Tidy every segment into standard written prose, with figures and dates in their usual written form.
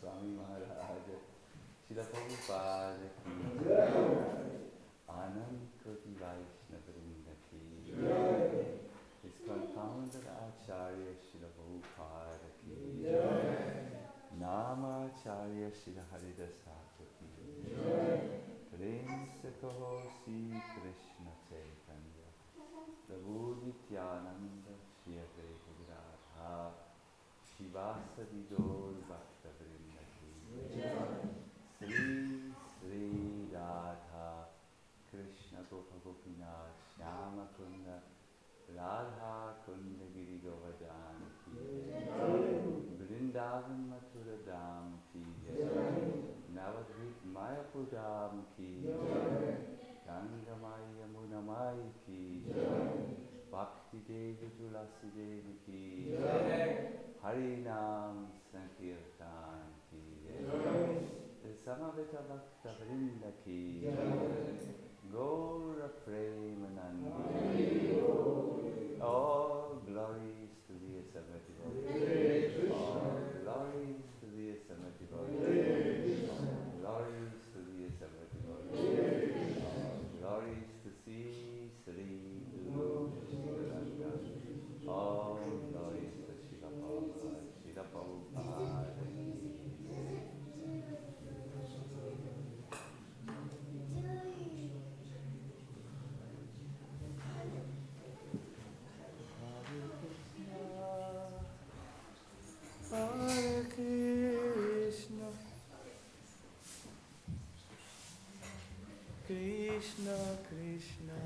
Swami Maharaj, Srila Prabhupada ki Anand Koti Vaishnava Vrinda ki His confounded Acharya Srila Prabhupada ki Nama Acharya Srila Haridas Thakur ki Prince Kaho Sri Krishna Chaitanya Prabhu Nityananda Shri Advaita Radha Shivasadi Gaur Bhakta Vrinda ki Sri Sri Radha Krishna Gopa Gopinath Shyama Kunda Radha Kunda Giri Govardhan ki Vrindavan Mathura Dham ki Navadvip Mayapur Dham ki Ganga Maya Yamuna Mai ki Bhakti Devi Tulasi Devi ki Hari Nam Sankirtan ki Samaveta Bhakta Vrinda ki Gaura Premanandi. All glories to the Samati Bhakti. All glories to the Samati Bhakti. Glories to the Samati Bhakti. Glories to Sri Sri Guru Sriranga. All glories to Srila Prabhupada. Srila Prabhupada. Hare Krishna, Krishna Krishna.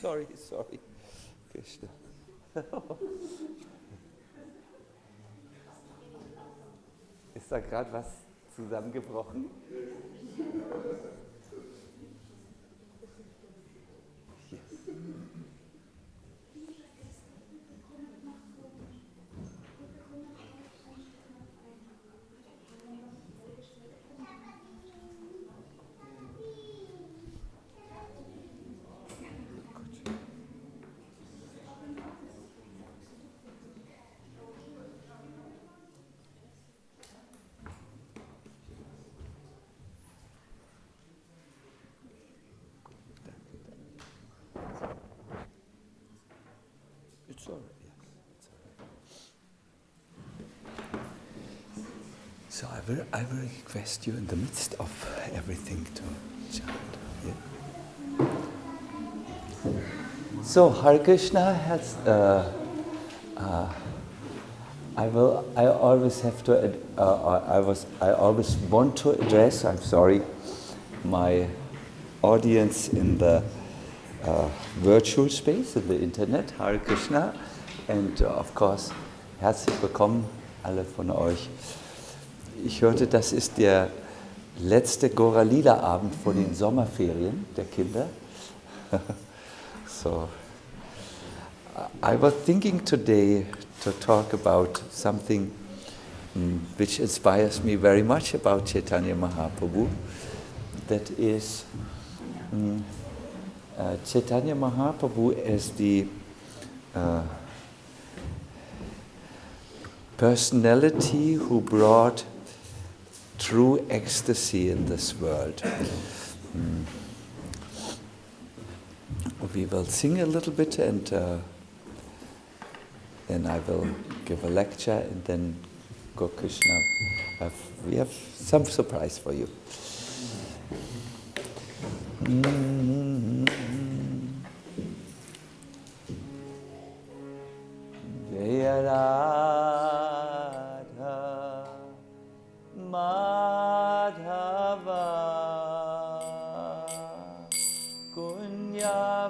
Sorry. Krishna. Ist da gerade was zusammengebrochen? It's all right, yes. It's all right. So I will request you in the midst of everything to chant. Yeah? So Hare Krishna has. I always have to. I always want to address. I'm sorry, my audience in the virtual space, in the Internet. Hare Krishna, and of course, herzlich willkommen alle von euch. Ich hörte, das ist der letzte Gauralila-Abend vor den Sommerferien der Kinder. So, I was thinking today to talk about something which inspires me very much about Caitanya Mahaprabhu. That is Caitanya Mahaprabhu as the personality who brought true ecstasy in this world. We will sing a little bit and then I will give a lecture and then Gaur Krishna. We have some surprise for you. Jaya Radha Madhava Kunya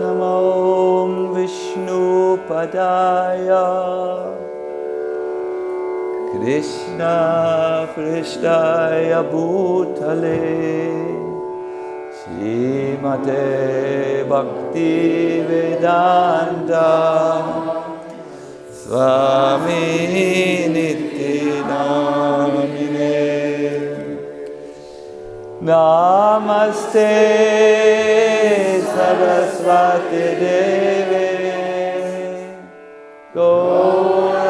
Namo Vishnu Padaya Krishna Prishtaya Bhutale Srimate Bhakti Vedanta Swami Niti Namine Namaste Saraswati Deve Gauravani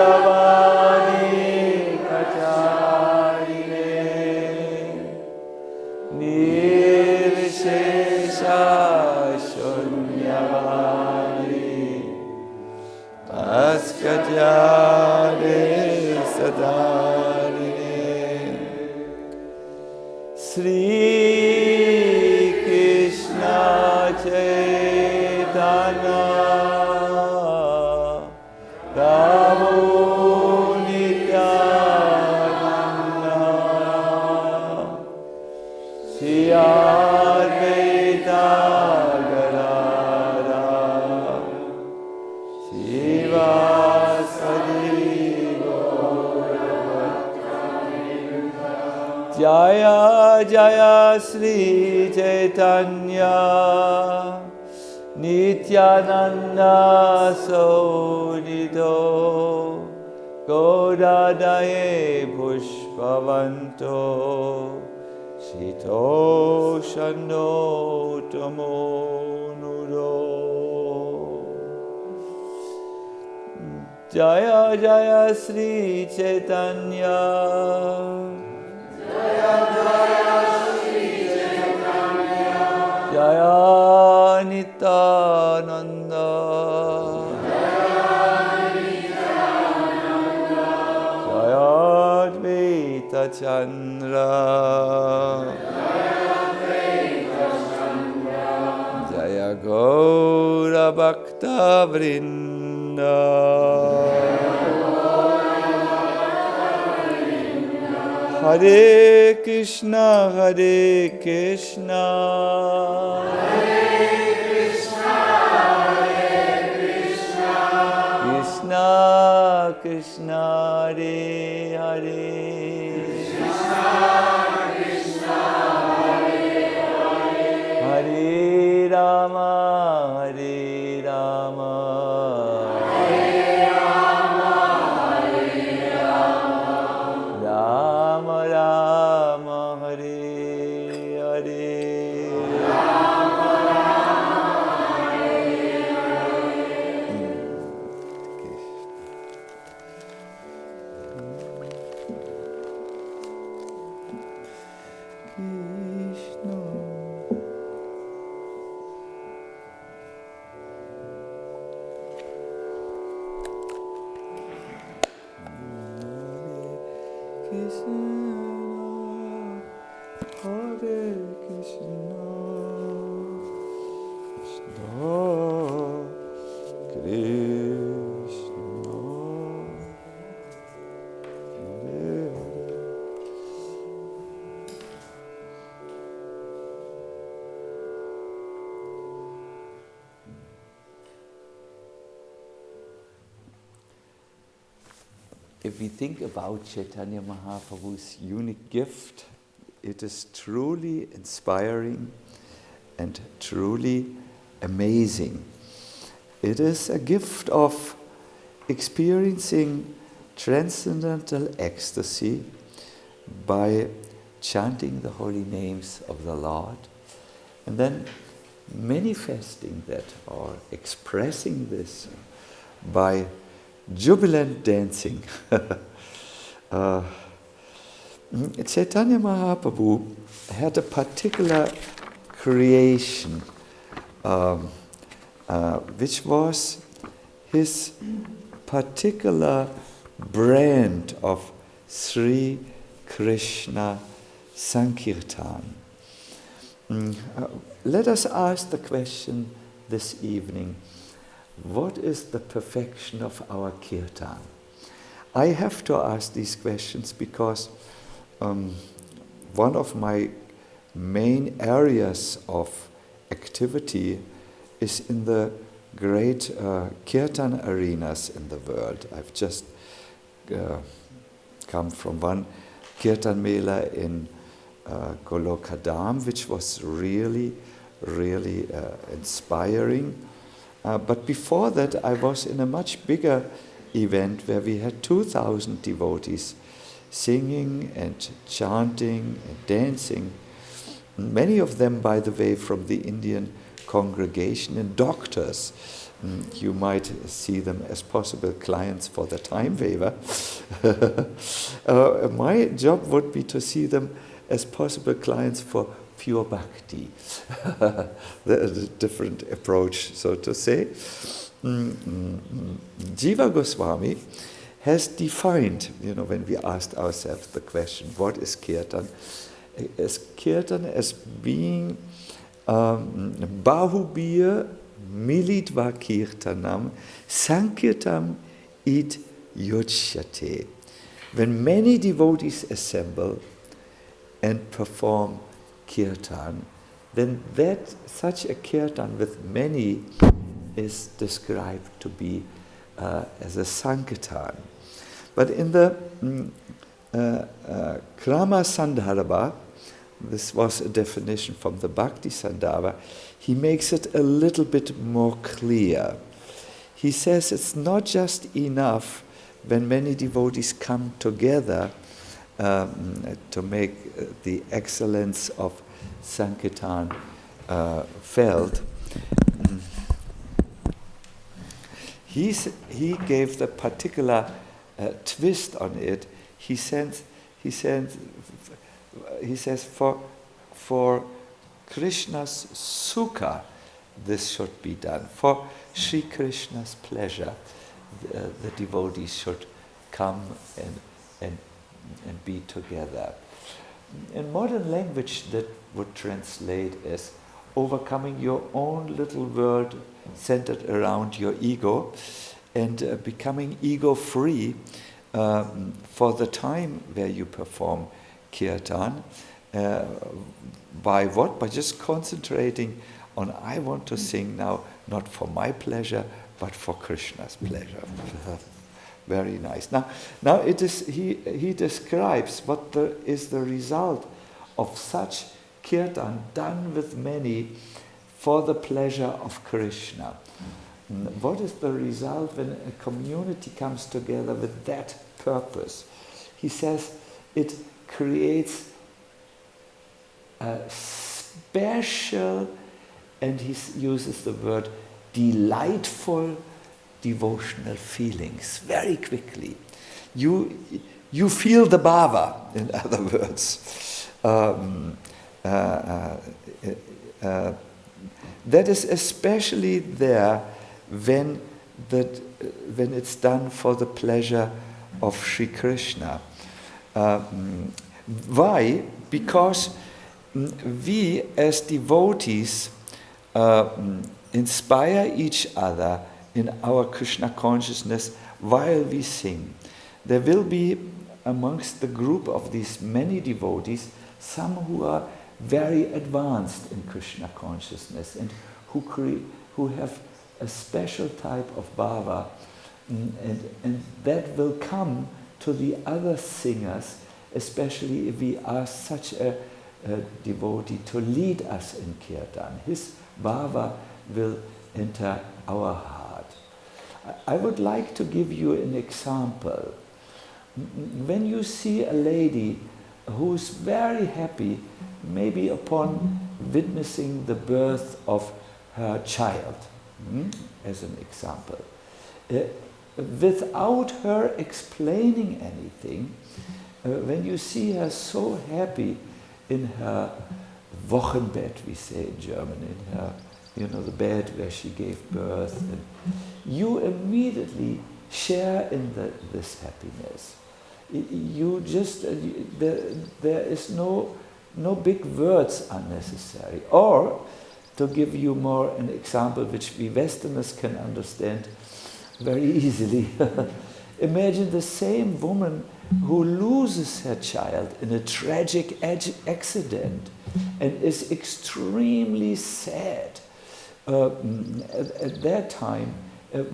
Kacharine Nirvishesha Shunyavani Paskajade Sadarine Sri Krishna Chaitanya Prabhu Nityananda Shri Advaita Gadadhara Shivasari Jaya Jaya Sri Caitanya Nityananda Sonito Godadaye Pushpavanto Shito Shano Tamo Nudo Jaya Jaya Sri Caitanya Jaya Nityananda Jaya Advaita Chandra Jaya Gaura Bhakta Vrinda Hare Krishna Hare Krishna Krishna Krishna Hare Hare Hare Rama Hare Rama Rama Rama Hare Hare If we think about Caitanya Mahaprabhu's unique gift, it is truly inspiring and truly amazing. It is a gift of experiencing transcendental ecstasy by chanting the holy names of the Lord and then manifesting that or expressing this by jubilant dancing. Caitanya Mahaprabhu had a particular creation which was his particular brand of Sri Krishna Sankirtan. Let us ask the question this evening: what is the perfection of our kirtan? I have to ask these questions because one of my main areas of activity is in the great kirtan arenas in the world. I've just come from one kirtan mela in Golokadam, which was really inspiring. But before that, I was in a much bigger event where we had 2,000 devotees singing and chanting and dancing. Many of them, by the way, from the Indian congregation, and doctors. You might see them as possible clients for the time waiver. My job would be to see them as possible clients for pure bhakti. The different approach, so to say. Jiva Goswami has defined, when we asked ourselves the question, what is kirtan? As kirtan as being bahubir militva kirtanam sankirtam id yochyate. When many devotees assemble and perform kirtan, then such a kirtan with many is described to be as a sankirtan. But in the Krama Sandarbha, this was a definition from the Bhakti Sandarbha, he makes it a little bit more clear. He says it's not just enough when many devotees come together to make the excellence of Sankirtan felt. He gave the particular twist on it. He says for Krishna's sukha, this should be done. For Sri Krishna's pleasure, the devotees should come and be together. In modern language, that would translate as overcoming your own little world centered around your ego and becoming ego-free for the time where you perform kirtan. By what? By just concentrating on, I want to sing now, not for my pleasure, but for Krishna's pleasure. Very nice. Now it is he describes what is the result of such kirtan done with many for the pleasure of Krishna. What is the result when a community comes together with that purpose? He says it creates a special, and he uses the word delightful, devotional feelings very quickly. You feel the bhava, in other words. That is especially there when it's done for the pleasure of Sri Krishna. Why? Because we as devotees inspire each other in our Krishna consciousness while we sing. There will be amongst the group of these many devotees some who are very advanced in Krishna consciousness and who have a special type of bhava, and that will come to the other singers, especially if we ask such a devotee to lead us in kirtan. His bhava will enter our heart. I would like to give you an example. When you see a lady who's very happy, maybe upon witnessing the birth of her child, as an example, without her explaining anything, when you see her so happy in her Wochenbett, we say in German, in her, the bed where she gave birth, and you immediately share in this happiness. You just, there is no big words unnecessary. Or, to give you more an example which we Westerners can understand very easily, imagine the same woman who loses her child in a tragic accident. and is extremely sad. At that time,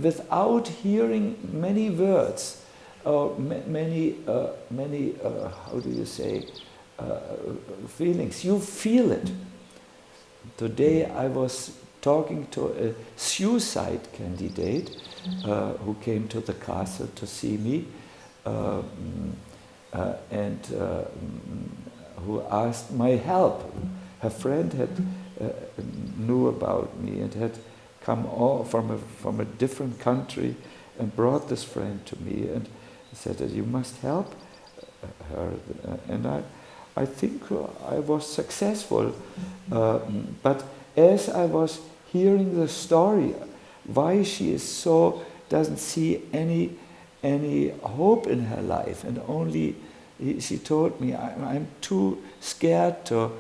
without hearing many words, many how do you say, feelings. You feel it. Today I was talking to a suicide candidate who came to the castle to see me, and who asked my help. Her friend had knew about me and had come all from a different country and brought this friend to me and said that you must help her. And I think I was successful. But as I was hearing the story, why she is so doesn't see any hope in her life, and only she told me, I'm too scared to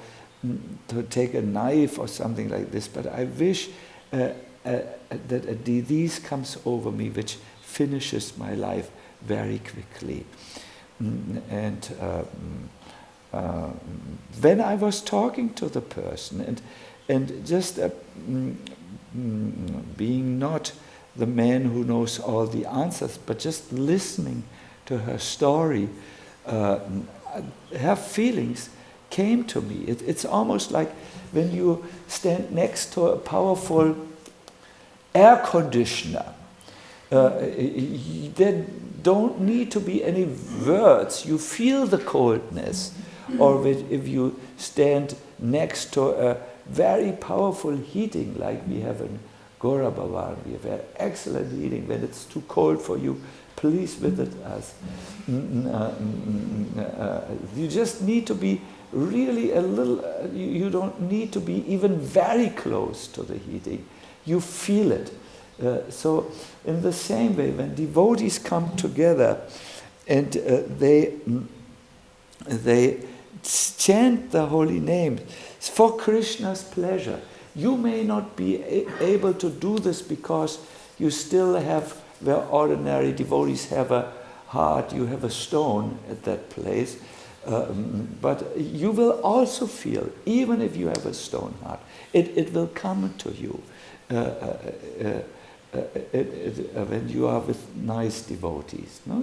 take a knife or something like this, but I wish that a disease comes over me which finishes my life very quickly. And when I was talking to the person and just being not the man who knows all the answers, but just listening to her story, her feelings came to me. It's almost like when you stand next to a powerful air conditioner. There don't need to be any words. You feel the coldness. Or if you stand next to a very powerful heating, like we have in Gauralila, we have excellent heating. When it's too cold for you, please visit us. You just need to be really a little, you don't need to be even very close to the heating. You feel it. So in the same way, when devotees come together and they chant the holy name for Krishna's pleasure, you may not be able to do this because you still have, where ordinary devotees have a heart, you have a stone at that place. But you will also feel, even if you have a stone heart, it will come to you when you are with nice devotees. No?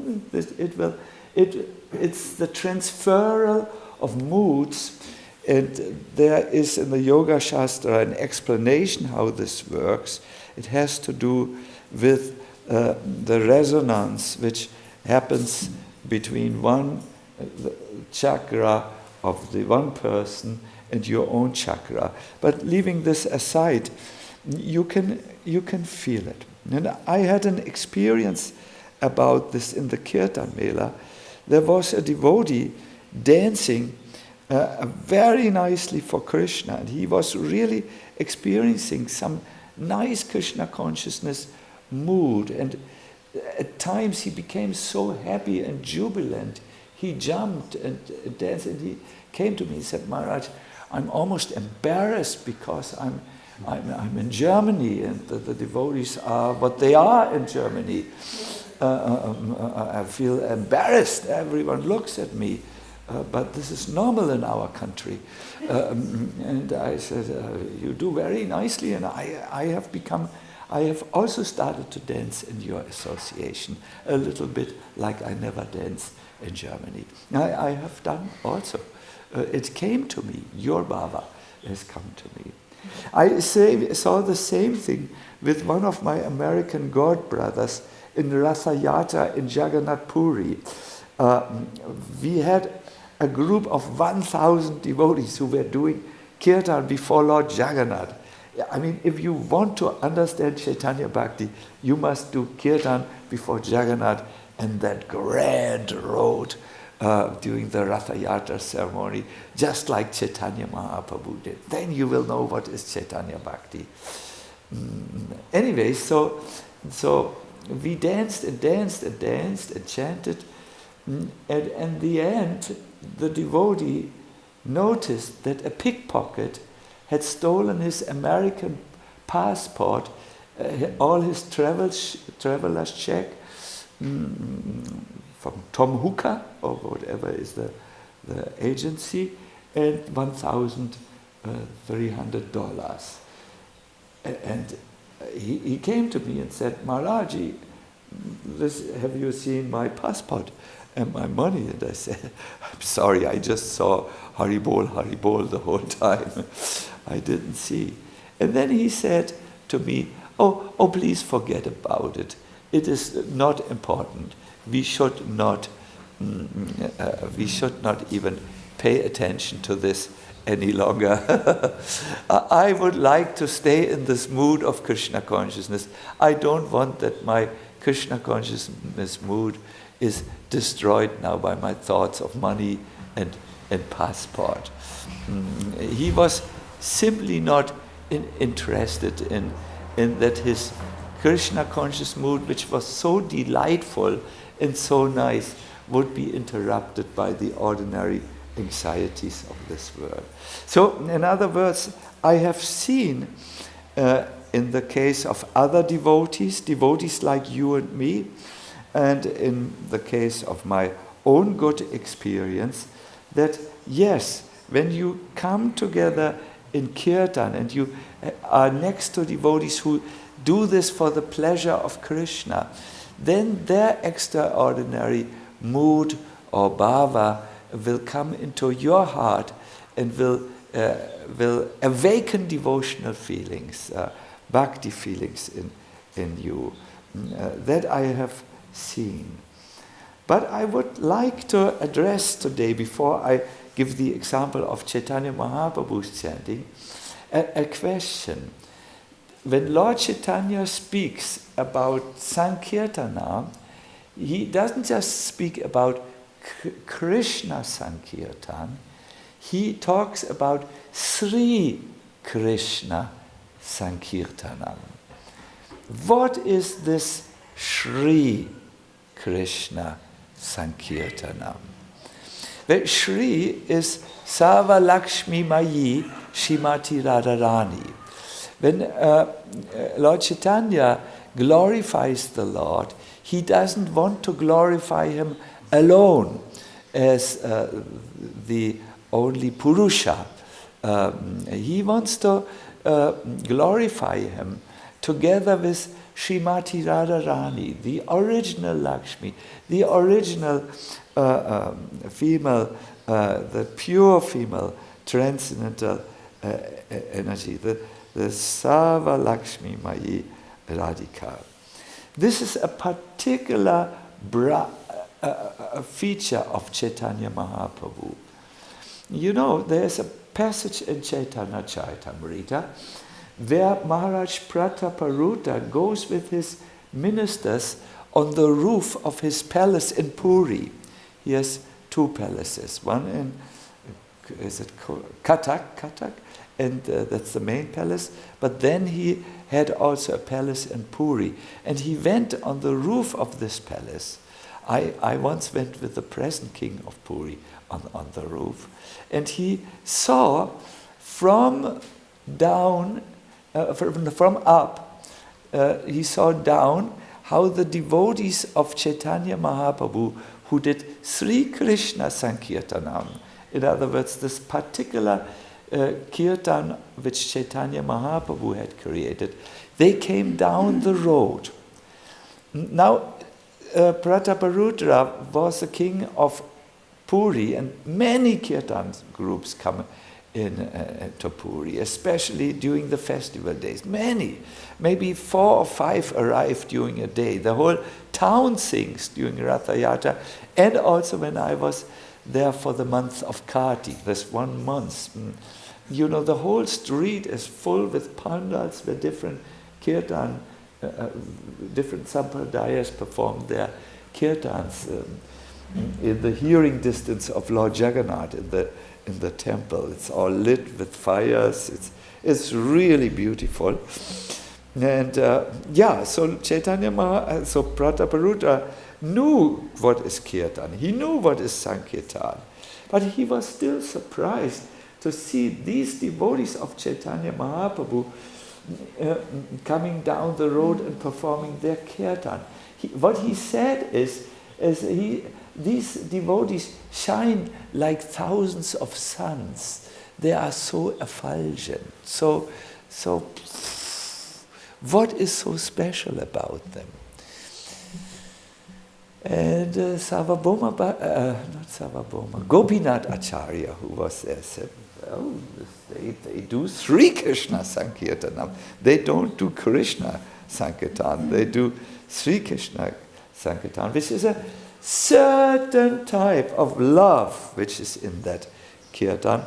It's the transferal of moods, and there is in the Yoga Shastra an explanation how this works. It has to do with the resonance which happens between one chakra of the one person and your own chakra. But leaving this aside, you can feel it. And I had an experience about this in the Kirtan Mela. There was a devotee dancing very nicely for Krishna, and he was really experiencing some nice Krishna consciousness mood, and at times he became so happy and jubilant. He jumped and danced, and he came to me and said, Maharaj, I'm almost embarrassed because I'm in Germany, and the devotees are what they are in Germany. I feel embarrassed. Everyone looks at me. But this is normal in our country. And I said, you do very nicely, and I have also started to dance in your association, a little bit like I never danced in Germany. I have done also. It came to me, your Baba has come to me. I saw the same thing with one of my American god brothers in Ratha Yatra in Jagannath Puri. We had a group of 1,000 devotees who were doing kirtan before Lord Jagannath. I mean, if you want to understand Chaitanya Bhakti, you must do kirtan before Jagannath and that grand road during the Ratha Yatra ceremony, just like Caitanya Mahaprabhu did. Then you will know what is Chaitanya Bhakti. Anyway, so we danced and danced and danced and chanted, and in the end, the devotee noticed that a pickpocket had stolen his American passport, all his traveler's check from Tom Hooker or whatever is the agency, and $1,300. And he came to me and said, Maharaji, have you seen my passport and my money? And I said, I'm sorry, I just saw Haribol the whole time. I didn't see. And then he said to me, oh, please forget about it. It is not important. We should not even pay attention to this any longer. I would like to stay in this mood of Krishna consciousness. I don't want that my Krishna consciousness mood is destroyed now by my thoughts of money and passport. He was simply not interested in that his Krishna conscious mood, which was so delightful and so nice, would be interrupted by the ordinary anxieties of this world. So, in other words, I have seen in the case of other devotees like you and me, and in the case of my own good experience, that yes, when you come together in kirtan and you are next to devotees who do this for the pleasure of Krishna, then their extraordinary mood or bhava will come into your heart and will awaken devotional feelings, bhakti feelings in you. That I have seen. But I would like to address today, before I give the example of Caitanya Mahaprabhu's chanting, a question. When Lord Chaitanya speaks about Sankirtana, he doesn't just speak about Krishna Sankirtan, he talks about Sri Krishna Sankirtanam. What is this Sri Krishna Sankirtanam? The Shri is Sava Lakshmi Mayi Shrimati Radharani. When Lord Chaitanya glorifies the Lord, he doesn't want to glorify him alone as the only Purusha. He wants to glorify him together with Srimati Radharani, the original Lakshmi, the original female, the pure female transcendental energy, the Sava Lakshmi Mayi Radhika. This is a particular feature of Caitanya Mahaprabhu. You know, there's a passage in Chaitanya Charitamrita where Maharaj Prataparuta goes with his ministers on the roof of his palace in Puri. He has two palaces, one in Katak, and that's the main palace, but then he had also a palace in Puri, and he went on the roof of this palace. I once went with the present king of Puri on the roof, and he saw from up, he saw down how the devotees of Caitanya Mahaprabhu who did Sri Krishna Sankirtanam, in other words, this particular kirtan which Caitanya Mahaprabhu had created, they came down the road. Now, Prataparudra was the king of Puri, and many kirtan groups come in to Puri, especially during the festival days. Many, maybe 4 or 5 arrive during a day. The whole town sings during Ratha Yatra, and also when I was there for the month of Kartik, this 1 month. You know, the whole street is full with pandals where different kirtan, different sampradayas perform their kirtans in the hearing distance of Lord Jagannath in the temple. It's all lit with fires. It's really beautiful. And so Chaitanya so Prataparuta knew what is kirtan. He knew what is Sankirtan. But he was still surprised to see these devotees of Caitanya Mahaprabhu coming down the road and performing their kirtan. What he said is these devotees shine like thousands of suns. They are so effulgent. So what is so special about them? And Gopinath Acharya, who was there, said, oh, they do Sri Krishna Sankirtanam. They don't do Krishna Sankirtan. They do Sri Krishna Sankirtan, which is a certain type of love which is in that kirtan.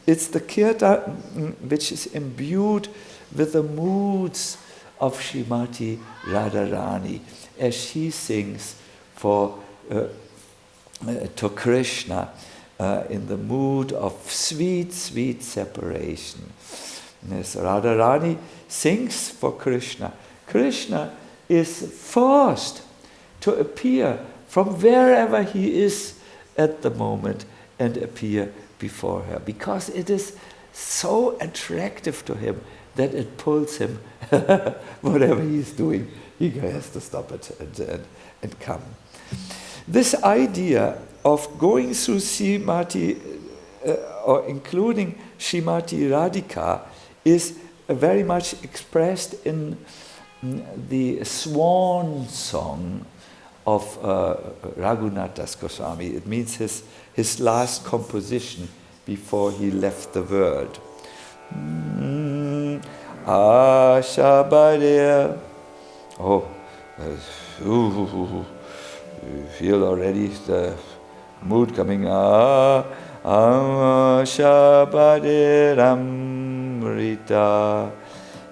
It's the kirtan which is imbued with the moods of Srimati Radharani as she sings to Krishna in the mood of sweet, sweet separation. As Radharani sings for Krishna, Krishna is forced to appear from wherever he is at the moment and appear before her, because it is so attractive to him that it pulls him. Whatever he's doing, he has to stop it and come. This idea of going through Srimati, or including Srimati Radhika, is very much expressed in the swan song of Raghunath Das Goswami. It means his last composition before he left the world. Ashabadya. Oh, you feel already the mood coming. Ashabadiramrita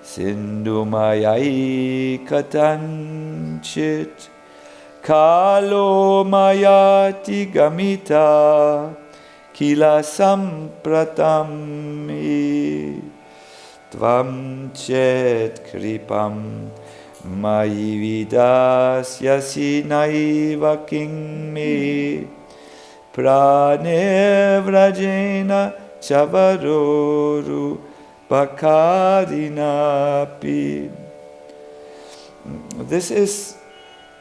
Sindhumayai katanchit Kalo mayati gamita Kila sampratami Tvam chet kripam Mayi vidas yasinaiva kingme Prane vrajena chavaroru bakadinapi. This is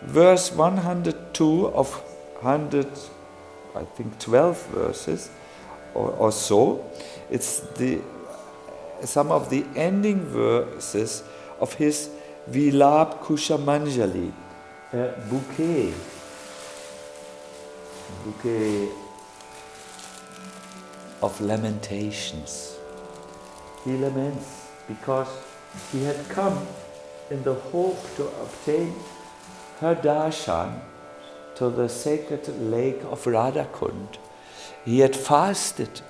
verse 102 of 112 verses or so. It's some of the ending verses of his Vilap Kushamanjali, bouquet of lamentations. He laments because he had come in the hope to obtain her darshan to the sacred lake of Radhakund. He had fasted,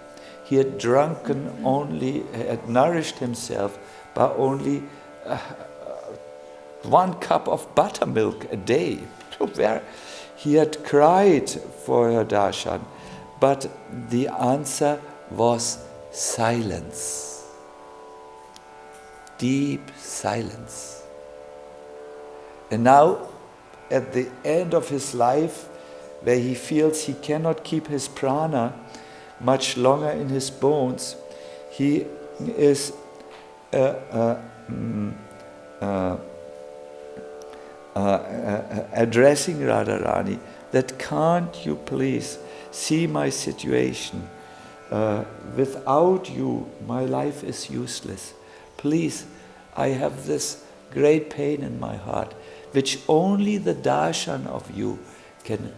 he had had nourished himself by only 1 cup of buttermilk a day. Where he had cried for her darshan, but the answer was silence. Deep silence. And now, at the end of his life, where he feels he cannot keep his prana much longer in his bones, he is addressing Radharani, that can't you please see my situation? Without you, my life is useless. Please, I have this great pain in my heart, which only the darshan of you can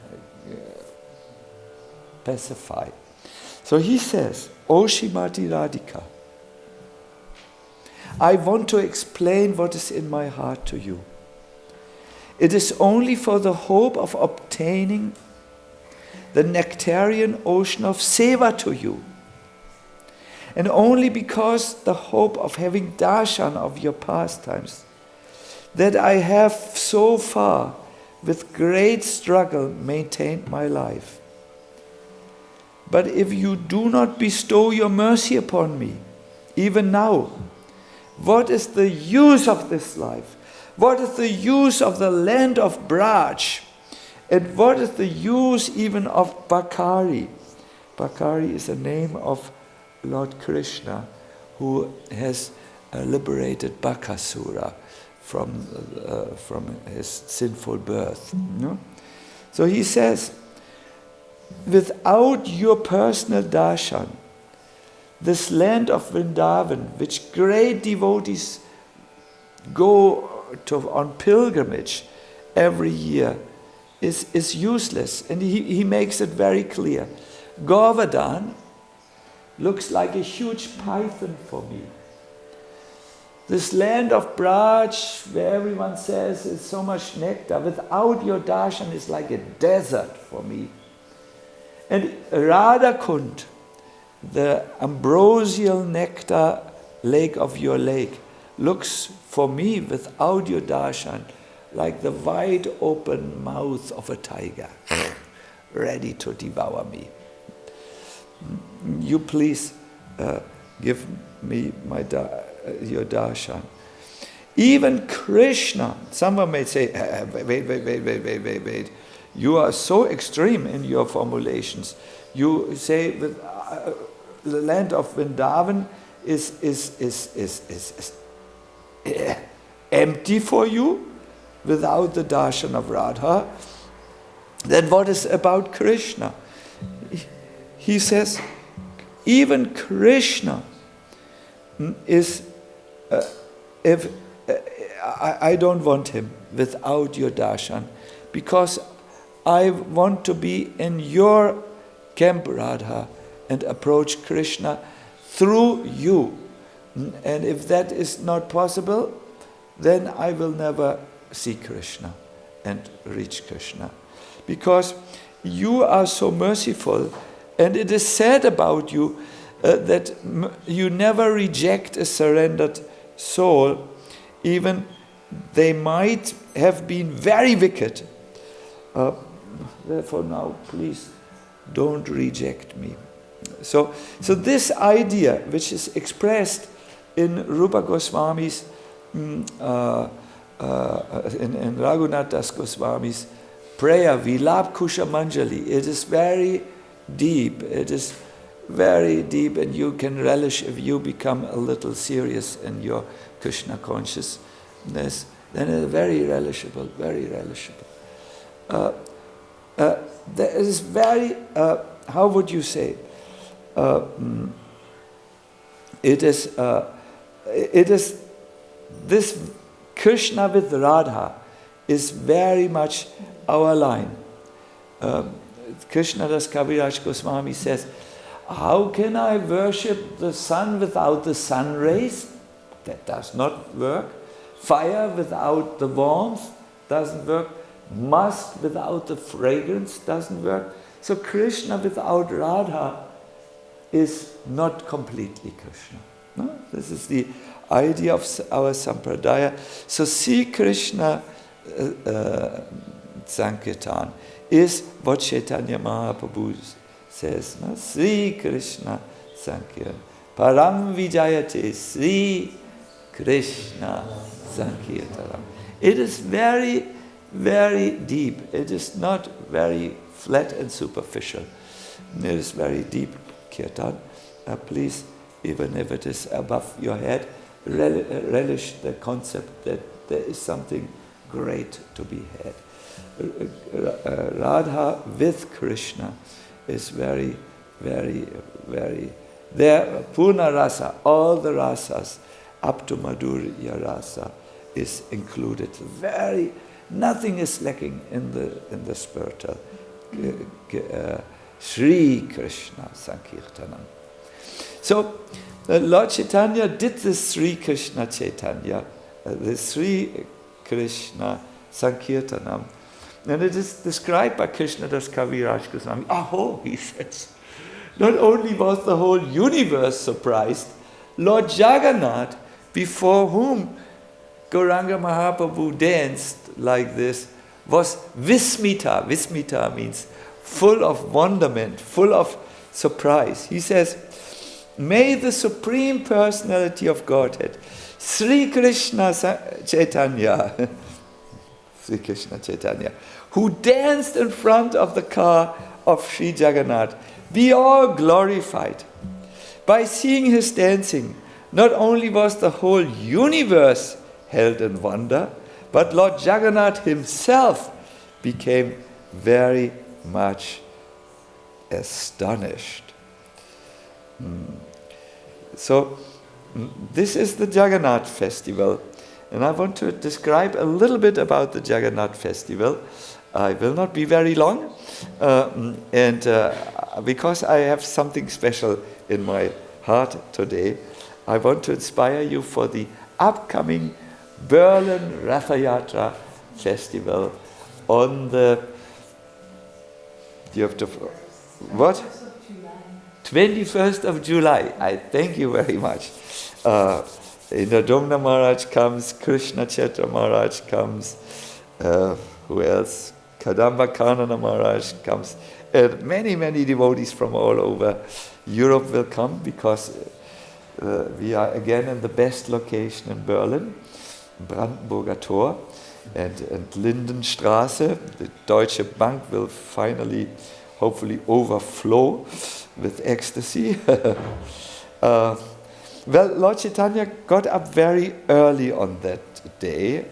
pacify. So he says, O Srimati Radhika, I want to explain what is in my heart to you. It is only for the hope of obtaining the nectarian ocean of seva to you, and only because the hope of having darshan of your pastimes, that I have so far, with great struggle, maintained my life. But if you do not bestow your mercy upon me, even now, what is the use of this life? What is the use of the land of Braj? And what is the use even of Bakari? Bakari is a name of Lord Krishna, who has liberated Bakasura from his sinful birth. No? So he says, without your personal darshan, this land of Vrindavan, which great devotees go to on pilgrimage every year, is useless. And he makes it very clear. Govardhan looks like a huge python for me. This land of Braj, where everyone says is so much nectar, without your darshan is like a desert for me. And Radhakund, the ambrosial nectar lake of your lake, looks for me without your darshan like the wide open mouth of a tiger, ready to devour me. You please give me your darshan. Even Krishna, someone may say, wait. You are so extreme in your formulations. You say that the land of Vrindavan is empty for you without the darshan of Radha. Then what is about Krishna? He says, even Krishna is, I don't want him without your darshan, because I want to be in your camp, Radha, and approach Krishna through you. And if that is not possible, then I will never see Krishna and reach Krishna. Because you are so merciful, and it is said about you that you never reject a surrendered soul, even they might have been very wicked. Therefore now, please, don't reject me. So this idea, which is expressed in Rupa Goswami's, in Raghunath Das Goswami's prayer, Vilap Kusha Manjali, it is very deep. It is very deep, and you can relish if you become a little serious in your Krishna consciousness. Then it's very relishable, very relishable. There is very, how would you say? It is this Krishna with Radha is very much our line. Krishna Das Kaviraj Goswami says, how can I worship the sun without the sun rays? That does not work. Fire without the warmth doesn't work. Musk without the fragrance doesn't work. So Krishna without Radha is not completely Krishna. No? This is the idea of our Sampradaya. So see Krishna Sankirtan is what Caitanya Mahaprabhu says. No? Sri Krishna Sankirtan. Param Vijayate Sri Krishna Sankirtanam. It is very, very deep. It is not very flat and superficial. It is very deep kirtan. Please, even if it is above your head, relish the concept that there is something great to be had. Radha with Krishna is very, very, very... There, Purna Rasa, all the rasas, up to Madhurya Rasa, is included. Nothing is lacking in the spiritual. Sri Krishna Sankirtanam. So, Lord Chaitanya did this Sri Krishna Chaitanya, the Sri Krishna Sankirtanam. And it is described by Krishna Das Kaviraj Goswami. Aho, he says. Not only was the whole universe surprised, Lord Jagannath, before whom Gauranga Mahaprabhu danced like this, was Vismita. Vismita means full of wonderment, full of surprise. He says, may the Supreme Personality of Godhead, Sri Krishna Chaitanya, Sri Krishna Chaitanya, who danced in front of the car of Sri Jagannath, be all glorified. By seeing his dancing, not only was the whole universe held in wonder, but Lord Jagannath himself became very much astonished. So, this is the Jagannath festival, and I want to describe a little bit about the Jagannath festival. I will not be very long, because I have something special in my heart today, I want to inspire you for the upcoming Berlin Ratha Yatra festival on the... You have to... What? 21st of July. I thank you very much. Indra Maharaj comes, Krishna Chaitra Maharaj comes, who else? Kadamba Kanana Maharaj comes, and many, many devotees from all over Europe will come, because we are again in the best location in Berlin, Brandenburger Tor and Lindenstraße. The Deutsche Bank will finally, hopefully, overflow with ecstasy. Well, Lord Chaitanya got up very early on that day,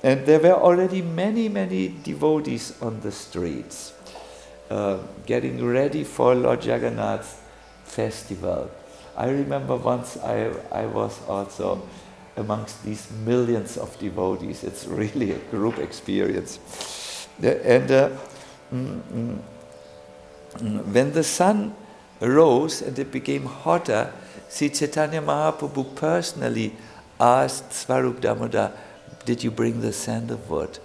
and there were already many, many devotees on the streets, getting ready for Lord Jagannath's festival. I remember once I was also amongst these millions of devotees. It's really a group experience. And when the sun rose and it became hotter, Sri Caitanya Mahaprabhu personally asked Swarup Damodar, "Did you bring the sandalwood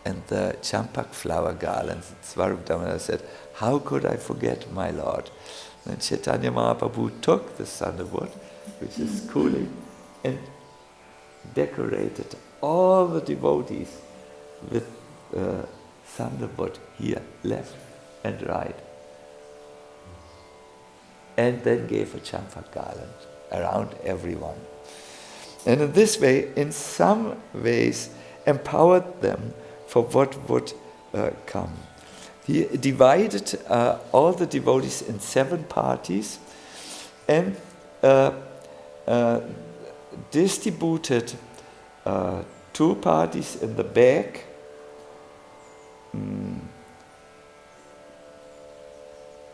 and the champak flower garlands?" Swarup Damodar said, "How could I forget, my Lord?" And Caitanya Mahaprabhu took the sandalwood, which is cooling, and decorated all the devotees with sandalwood here, left and right. And then gave a champak garland around everyone. And in this way, in some ways, empowered them for what would come. He divided all the devotees in 7 parties and distributed 2 parties in the back,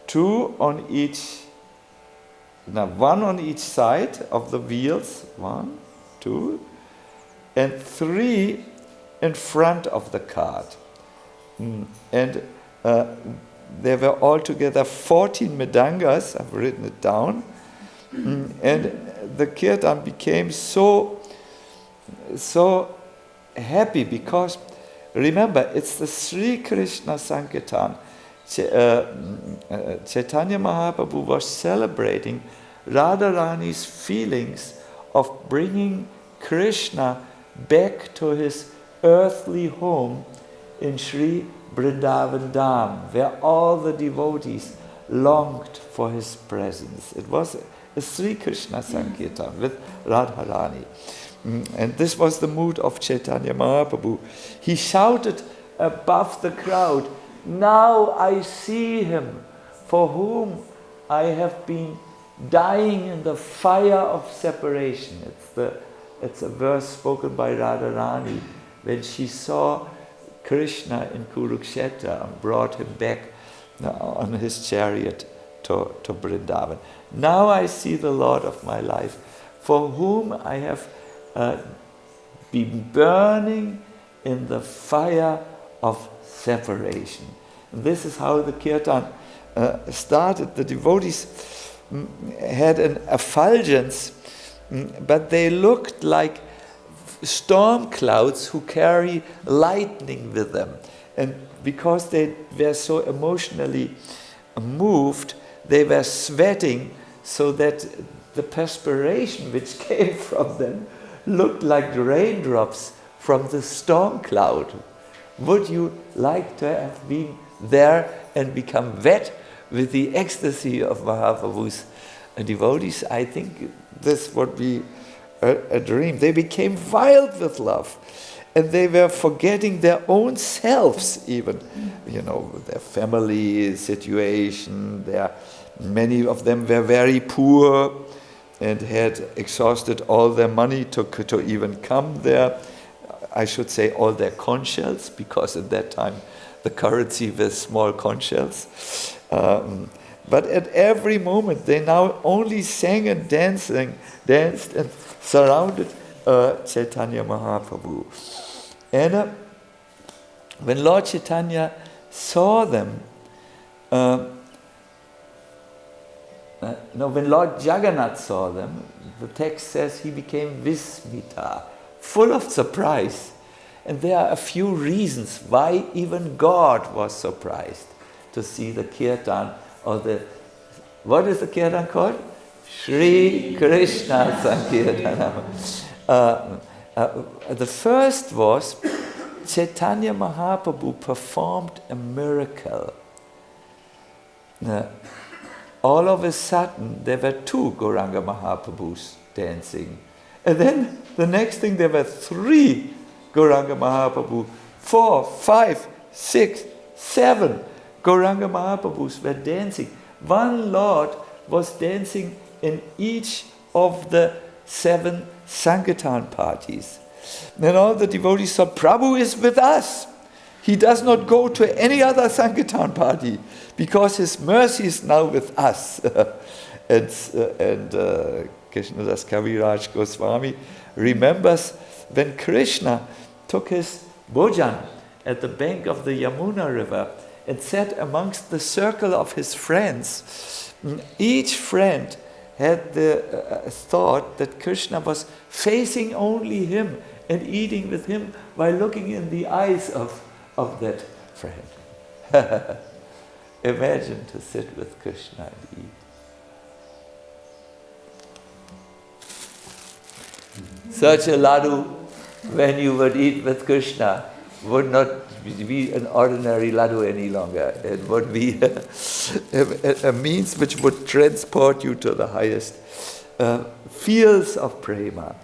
2 on each. Now, 1 on each side of the wheels, 1, 2, and 3 in front of the cart. And there were altogether 14 mridangas, I've written it down, and the kirtan became so happy, because, remember, it's the Sri Krishna Sankirtan. Caitanya Mahaprabhu was celebrating Radharani's feelings of bringing Krishna back to his earthly home in Sri Vrindavan Dham, where all the devotees longed for his presence. It was a Sri Krishna Sankirtan with Radharani. And this was the mood of Caitanya Mahaprabhu. He shouted above the crowd, "Now I see him, for whom I have been dying in the fire of separation." It's a verse spoken by Radharani when she saw Krishna in Kurukshetra and brought him back on his chariot to Vrindavan. "Now I see the Lord of my life, for whom I have been burning in the fire of separation." And this is how the kirtan started. The devotees had an effulgence, but they looked like storm clouds who carry lightning with them. And because they were so emotionally moved, they were sweating, so that the perspiration which came from them looked like raindrops from the storm cloud. Would you like to have been there and become wet with the ecstasy of Mahaprabhu's devotees? I think this would be a dream. They became wild with love, and they were forgetting their own selves even, their family situation. Many of them were very poor and had exhausted all their money to even come there. I should say all their conchals, because at that time the currency with small conch shells. But at every moment they now only sang and danced and surrounded Caitanya Mahaprabhu. And when Lord Chaitanya saw them, when Lord Jagannath saw them, the text says he became vismita, full of surprise. And there are a few reasons why even God was surprised to see the kirtan, or what is the kirtan called? Shri Krishna Sankirtanam. The first was Caitanya Mahaprabhu performed a miracle. All of a sudden, there were 2 Gauranga Mahaprabhus dancing. And then the next thing, there were 3 Gauranga Mahaprabhu, 4, 5, 6, 7 Gauranga Mahaprabhus were dancing. One Lord was dancing in each of the 7 Sankirtan parties. Then all the devotees said, Prabhu is with us. He does not go to any other Sankirtan party because his mercy is now with us. and Krishnadas Kaviraj Goswami remembers when Krishna took his bhojan at the bank of the Yamuna river and sat amongst the circle of his friends. Each friend had the thought that Krishna was facing only him and eating with him while looking in the eyes of that friend. Imagine to sit with Krishna and eat. Such a laddu, when you would eat with Krishna, would not be an ordinary laddu any longer. It would be a means which would transport you to the highest fields of prema.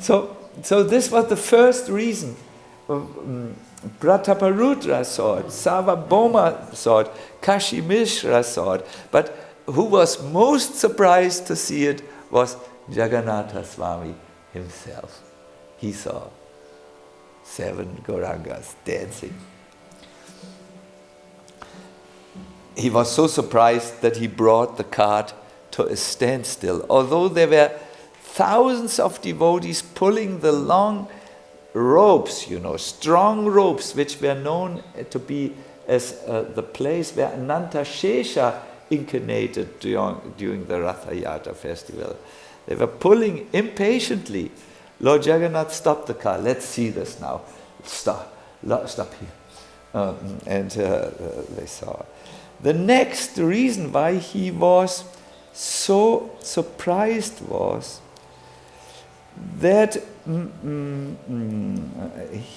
So this was the first reason. Prataparudra saw it, Sarvabhauma saw it, Kashi Mishra saw it. But who was most surprised to see it was Jagannatha Swami himself. He saw 7 Gaurangas dancing. He was so surprised that he brought the cart to a standstill. Although there were thousands of devotees pulling the long ropes, strong ropes, which were known to be as the place where Ananta Shesha incarnated during the Ratha Yatra festival. They were pulling impatiently. Lord Jagannath stopped the car. Let's see this now. Stop here. And they saw. The next reason why he was so surprised was that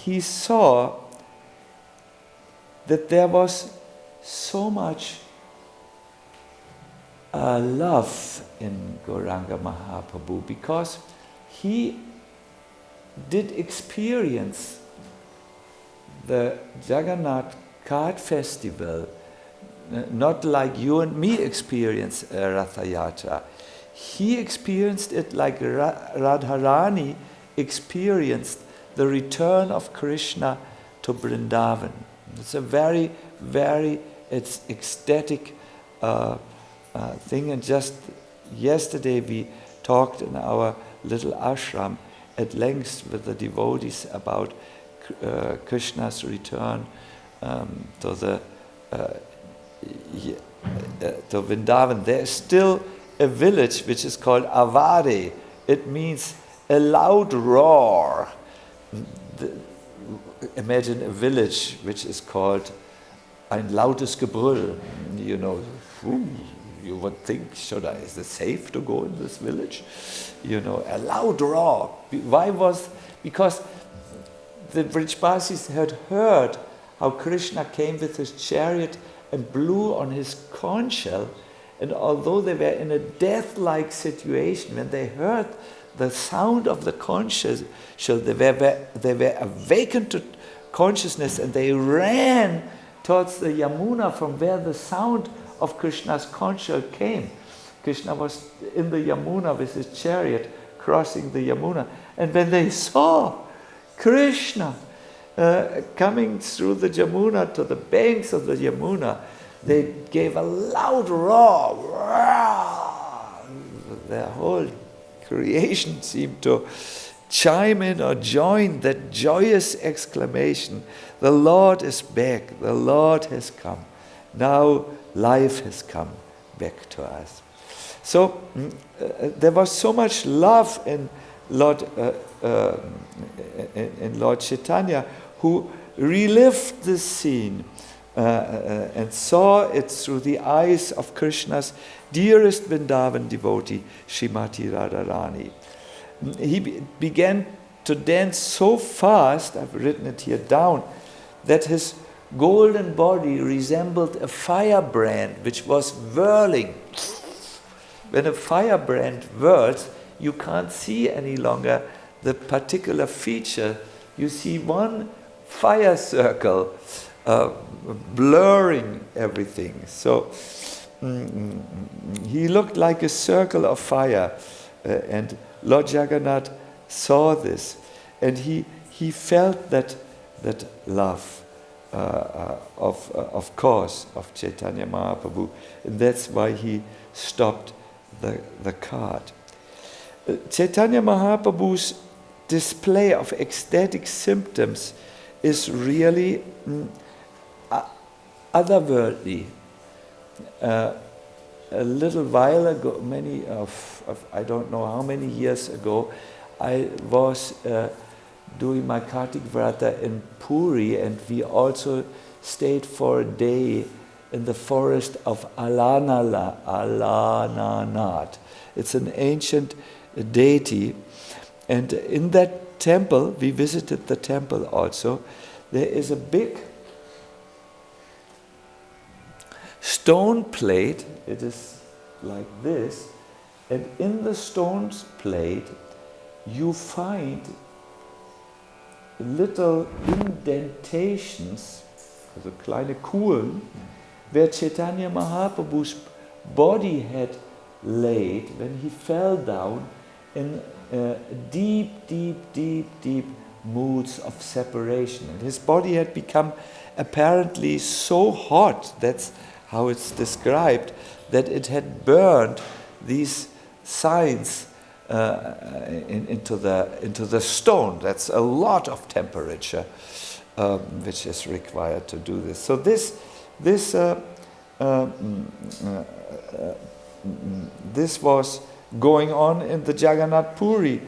he saw that there was so much love in Gauranga Mahaprabhu, because he did experience the Jagannath Cart Festival, not like you and me experience Ratha Yatra. He experienced it like Radharani experienced the return of Krishna to Vrindavan. It's a very, very ecstatic thing. And just yesterday we talked in our little ashram at length with the devotees about Krishna's return to Vrindavan. There is still a village which is called Avare. It means a loud roar. Imagine a village which is called ein lautes Gebrüll. You would think, is it safe to go in this village? A loud roar. Why because the Vrishbasis had heard how Krishna came with his chariot and blew on his conch shell, and although they were in a death-like situation, when they heard the sound of the conch shell, they were awakened to consciousness, and they ran towards the Yamuna from where the sound of Krishna's conch shell came. Krishna was in the Yamuna with his chariot crossing the Yamuna, and when they saw Krishna coming through the Yamuna to the banks of the Yamuna, they gave a loud roar. Their whole creation seemed to chime in or join that joyous exclamation. The Lord is back. The Lord has come. Now life has come back to us. So there was so much love in Lord Chaitanya, who relived this scene and saw it through the eyes of Krishna's dearest Vrindavan devotee, Srimati Radharani. He began to dance so fast, I've written it here down, that his golden body resembled a firebrand which was whirling. When a firebrand whirls, you can't see any longer the particular feature. You see one fire circle blurring everything. So he looked like a circle of fire, and Lord Jagannath saw this, and he felt that love, of course, of Caitanya Mahaprabhu, and that's why he stopped the cart. Caitanya Mahaprabhu's display of ecstatic symptoms is really otherworldly. A little while ago, I don't know how many years ago, I was doing my Kartik Vrata in Puri, and we also stayed for a day in the forest of Alananath. It's an ancient deity, and in that temple, we visited the temple also, there is a big stone plate. It is like this, and in the stone plate you find little indentations, also kleine Kuhlen, where Caitanya Mahaprabhu's body had laid when he fell down in deep moods of separation. And his body had become apparently so hot, that's how it's described, that it had burned these signs into the stone. That's a lot of temperature which is required to do this. So this was going on in the Jagannath Puri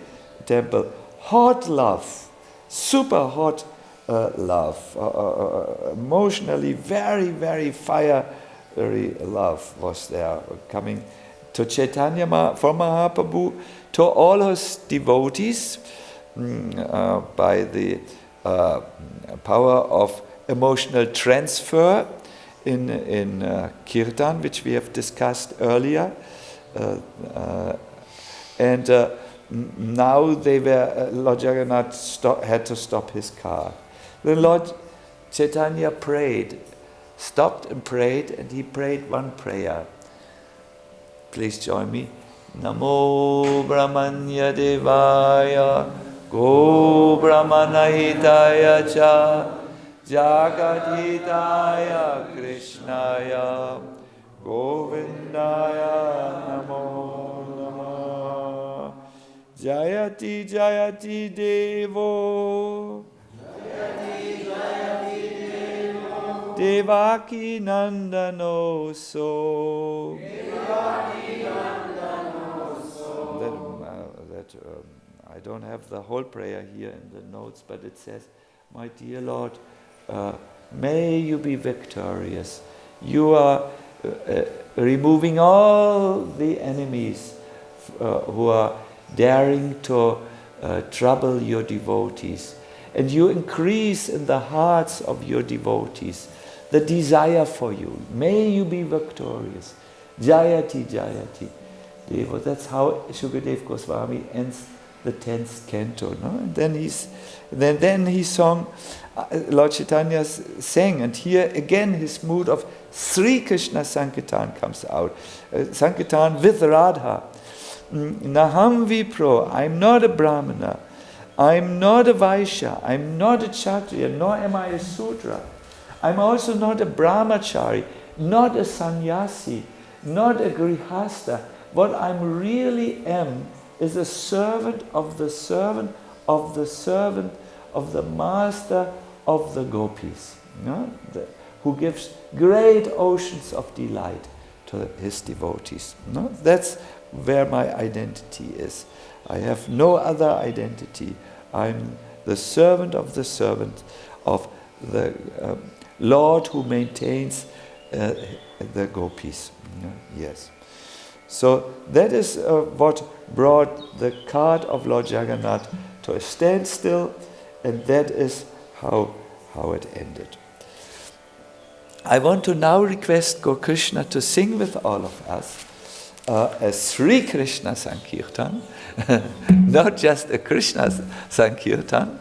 temple. Hot love, super hot love, emotionally very fiery love was there, coming to Chaitanya from Mahaprabhu to all his devotees by the power of emotional transfer in Kirtan, which we have discussed earlier. And now they were, Lord Jagannath had to stop his car. Then Lord Chaitanya stopped and prayed, and he prayed one prayer. Please join me. Namo Brahmanya Devaya Go Brahmanahitaya Cha Jagadhitaya Krishnaya Govindaya Namo Namah. Jayati Jayati Devo Devaki Nandano So. I don't have the whole prayer here in the notes, but it says, my dear Lord, may you be victorious. You are removing all the enemies who are daring to trouble your devotees. And you increase in the hearts of your devotees the desire for you. May you be victorious. Jayati, Jayati. Devo. That's how Shukadev Goswami ends the 10th canto. No? And then he sang, Lord Chaitanya sang, and here again his mood of Sri Krishna Sankirtan comes out. Sankirtan with Radha. Naham Vipro, I'm not a Brahmana. I'm not a Vaishya, I'm not a Kshatriya, nor am I a Sudra. I'm also not a Brahmachari, not a sannyasi, not a grihasta. What I really am is a servant of the servant of the servant of the master of the gopis, who gives great oceans of delight to his devotees. That's where my identity is. I have no other identity. I'm the servant of the Lord who maintains the gopis. Yes. So that is what brought the cart of Lord Jagannath to a standstill, and that is how it ended. I want to now request Gaur Krishna to sing with all of us a Sri Krishna Sankirtan, not just a Krishna Sankirtan.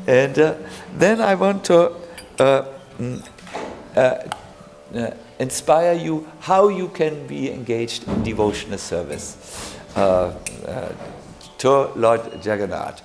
And then I want to inspire you how you can be engaged in devotional service to Lord Jagannath.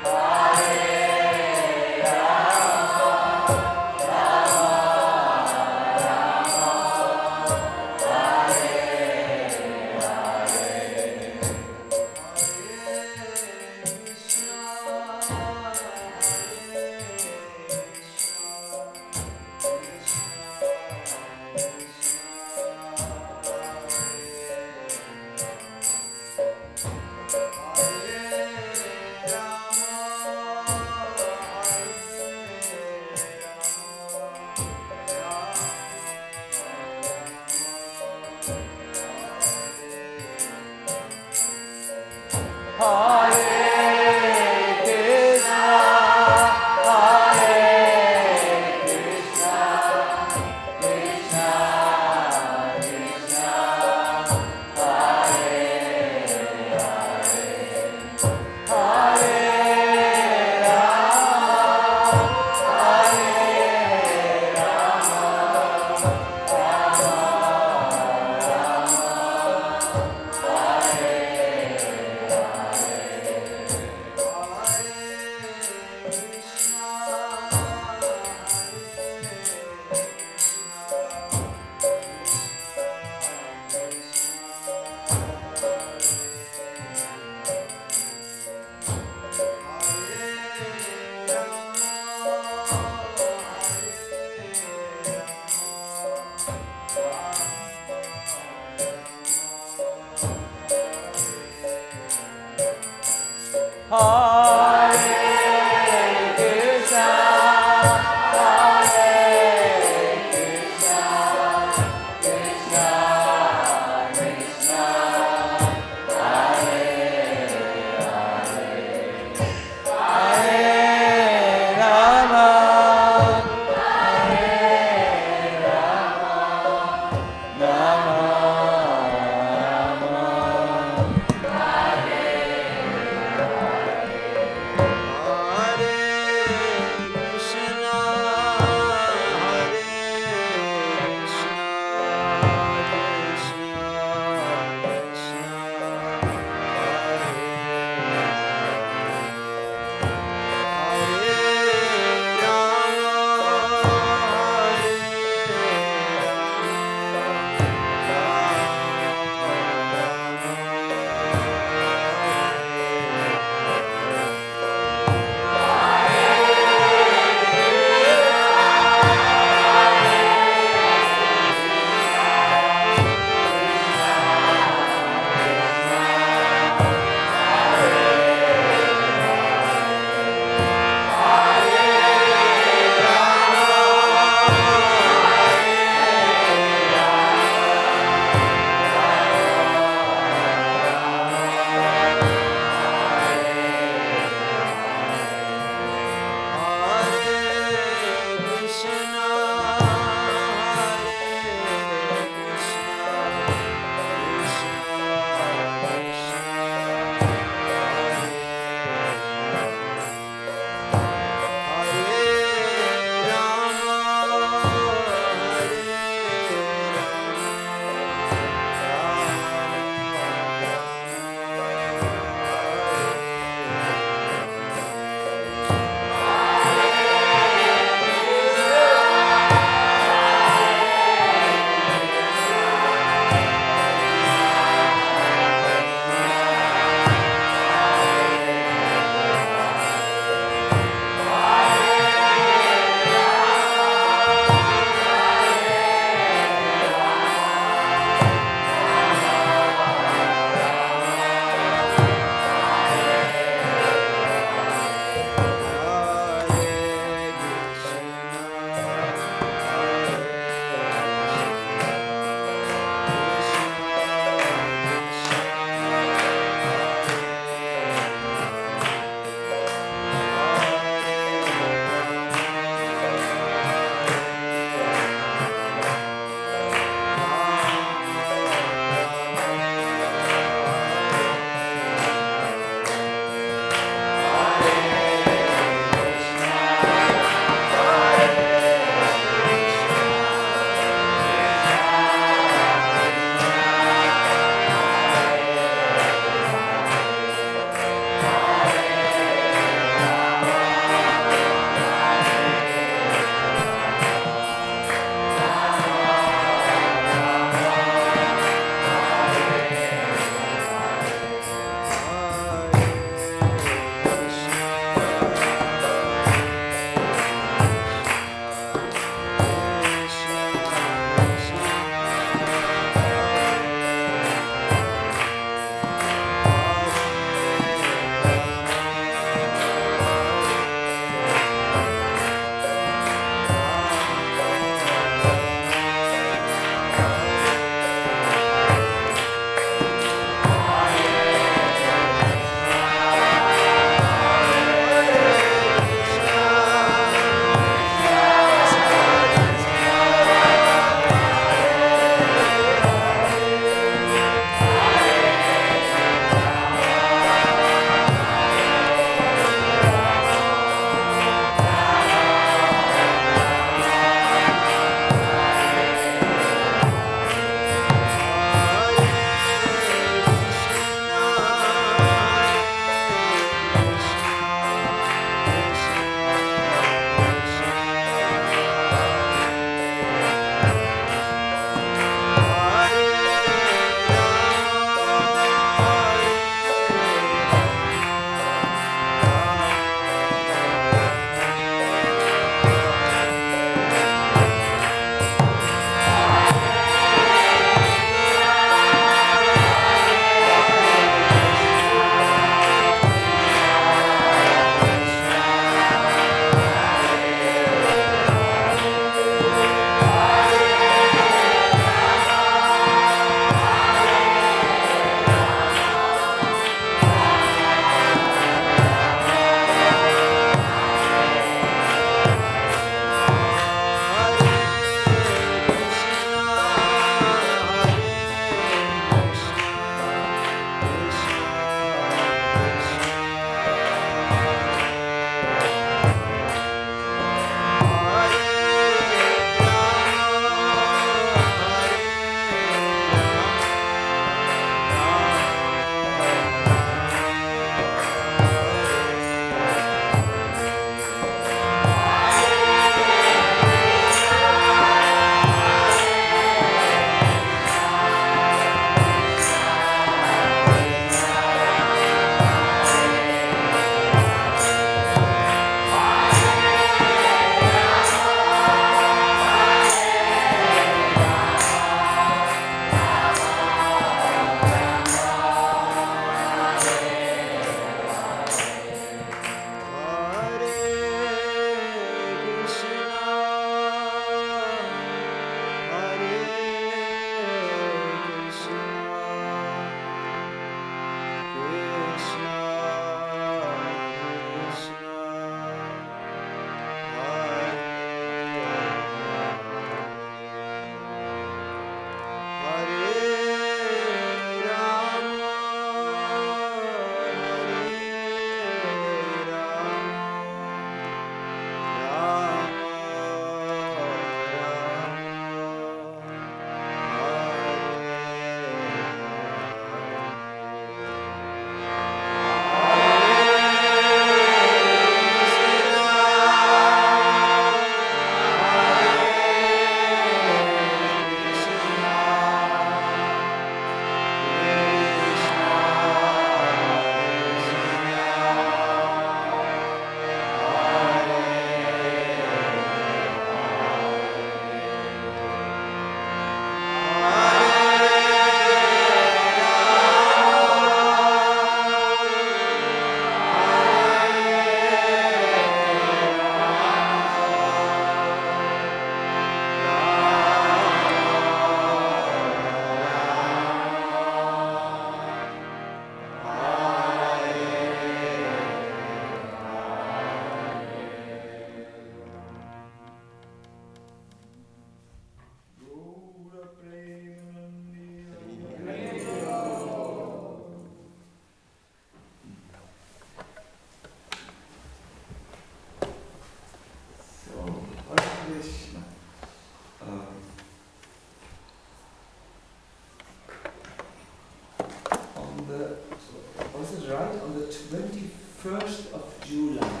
Was it right? On the 21st of July,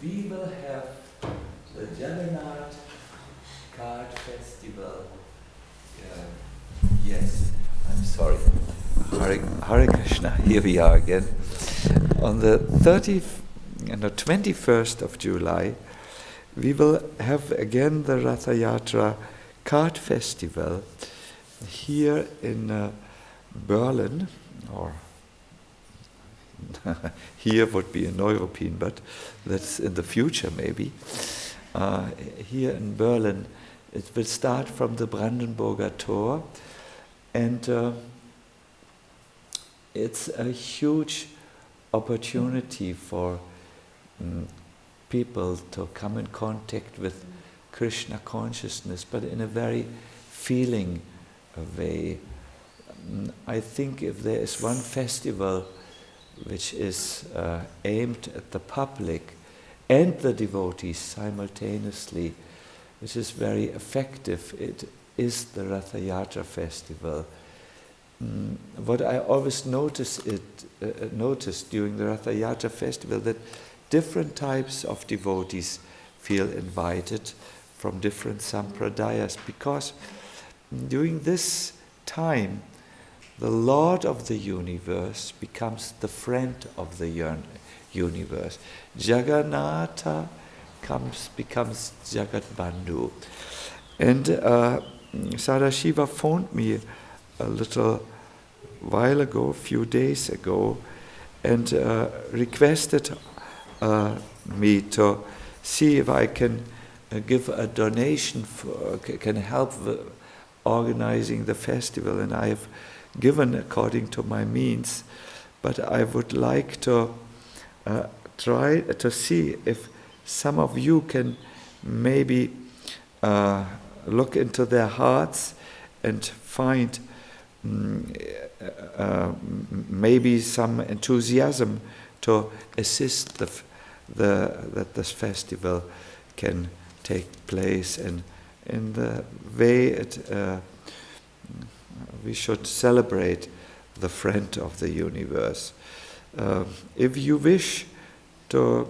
we will have the Jagannath Card Festival. Yes, I'm sorry. Hare Krishna, here we are again. On the 21st of July, we will have again the Ratha Yatra Card Festival here in Berlin, or here would be in European, but that's in the future maybe. Here in Berlin, it will start from the Brandenburger Tor, and it's a huge opportunity for people to come in contact with Krishna consciousness, but in a very feeling way. I think if there is one festival which is aimed at the public and the devotees simultaneously, which is very effective, it is the Ratha Yatra festival. What I always noticed during the Ratha Yatra festival, that different types of devotees feel invited from different sampradayas, because during this time the Lord of the universe becomes the friend of the universe. Jagannatha becomes Jagat Bandhu. And Sadashiva phoned me a little while ago, a few days ago, and requested me to see if I can give a donation, can help organizing the festival, and I have given according to my means, but I would like to try to see if some of you can maybe look into their hearts and find maybe some enthusiasm to assist that this festival can take place, and in the way we should celebrate the friend of the universe. If you wish to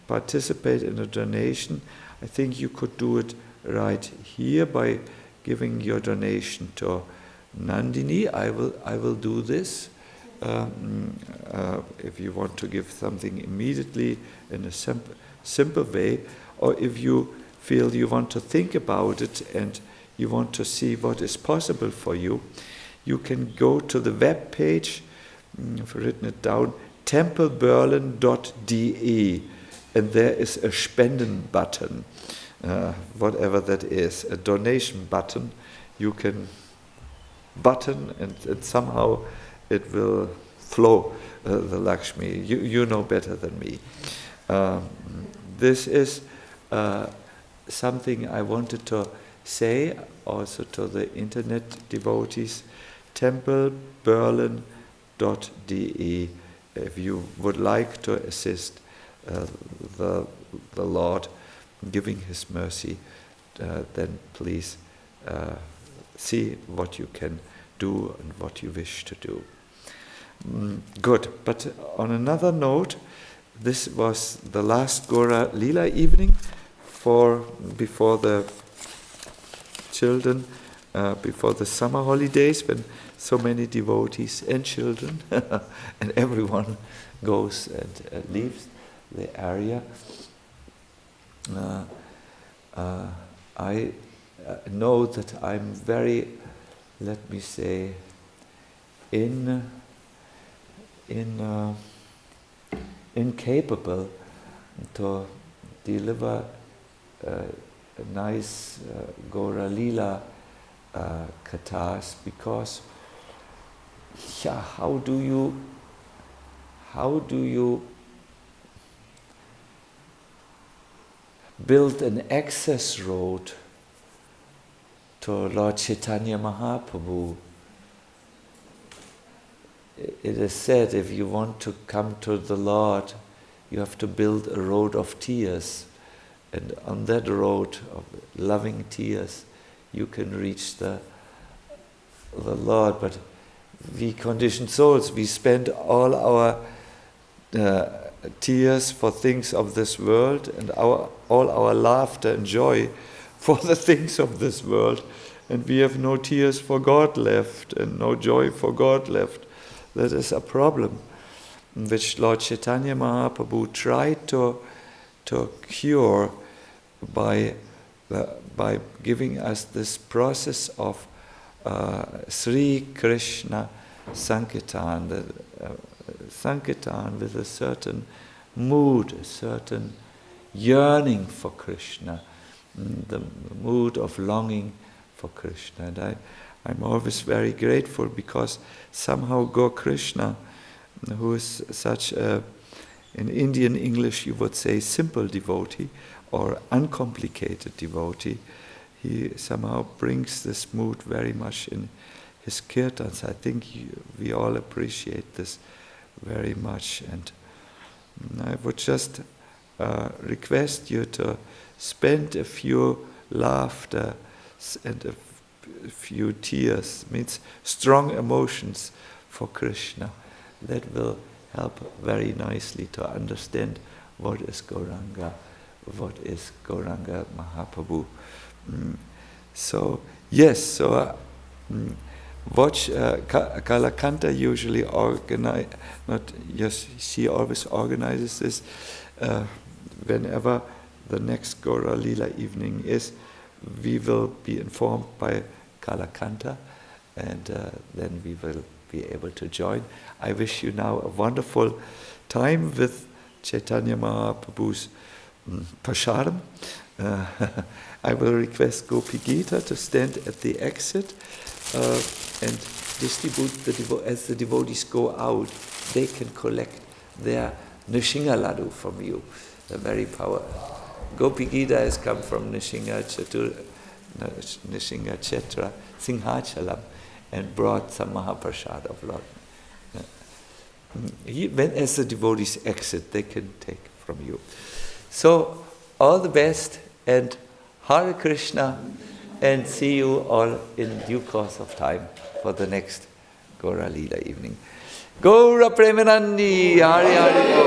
participate in a donation, I think you could do it right here by giving your donation to Nandini. I will do this. If you want to give something immediately in a simple way, or if you feel you want to think about it and you want to see what is possible for you, you can go to the web page, I've written it down, templeberlin.de, and there is a Spenden button, whatever that is, a donation button. You can button and somehow it will flow, the Lakshmi. You know better than me. This is something I wanted to say also to the internet devotees, templeberlin.de. If you would like to assist the Lord giving His mercy, then please see what you can do and what you wish to do. Good, but on another note, this was the last Gauralila Evening before the children, before the summer holidays, when so many devotees and children and everyone goes and leaves the area. I know that I'm very, let me say, incapable to deliver a nice Gauralila kathas, because how do you build an access road to Lord Caitanya Mahaprabhu? It is said, if you want to come to the Lord, you have to build a road of tears, and on that road of loving tears you can reach the Lord. But we conditioned souls, we spend all our tears for things of this world and all our laughter and joy for the things of this world, and we have no tears for God left and no joy for God left. That is a problem which Lord Caitanya Mahaprabhu tried to cure by giving us this process of Sri Krishna Sankirtan, Sankirtan with a certain mood, a certain yearning for Krishna, the mood of longing for Krishna. And I'm always very grateful because somehow Gaur Krishna, who is such a, in Indian English you would say simple devotee or uncomplicated devotee, he somehow brings this mood very much in his kirtans. I think we all appreciate this very much, and I would just request you to spend a few laughter and a few tears, means strong emotions for Krishna. That will help very nicely to understand what is Gauranga, what is Gauranga Mahaprabhu. So yes, watch Kalakanta usually organize. Not yes, she always organizes this. Whenever the next Gauralila evening is, we will be informed by Kalakanta, and then we will be able to join. I wish you now a wonderful time with Caitanya Mahaprabhu's Pasharam. I will request Gopi Gita to stand at the exit and distribute as the devotees go out, they can collect their Nishinga Ladu from you. The very power. Gopi Gita has come from Nishinga Chetra, Singhachalam, and brought some Mahaprasad of Lord. As the devotees exit, they can take from you. So, all the best, and Hare Krishna, and see you all in due course of time for the next Gauralila evening. Gaura Premanandi, Hari Hari.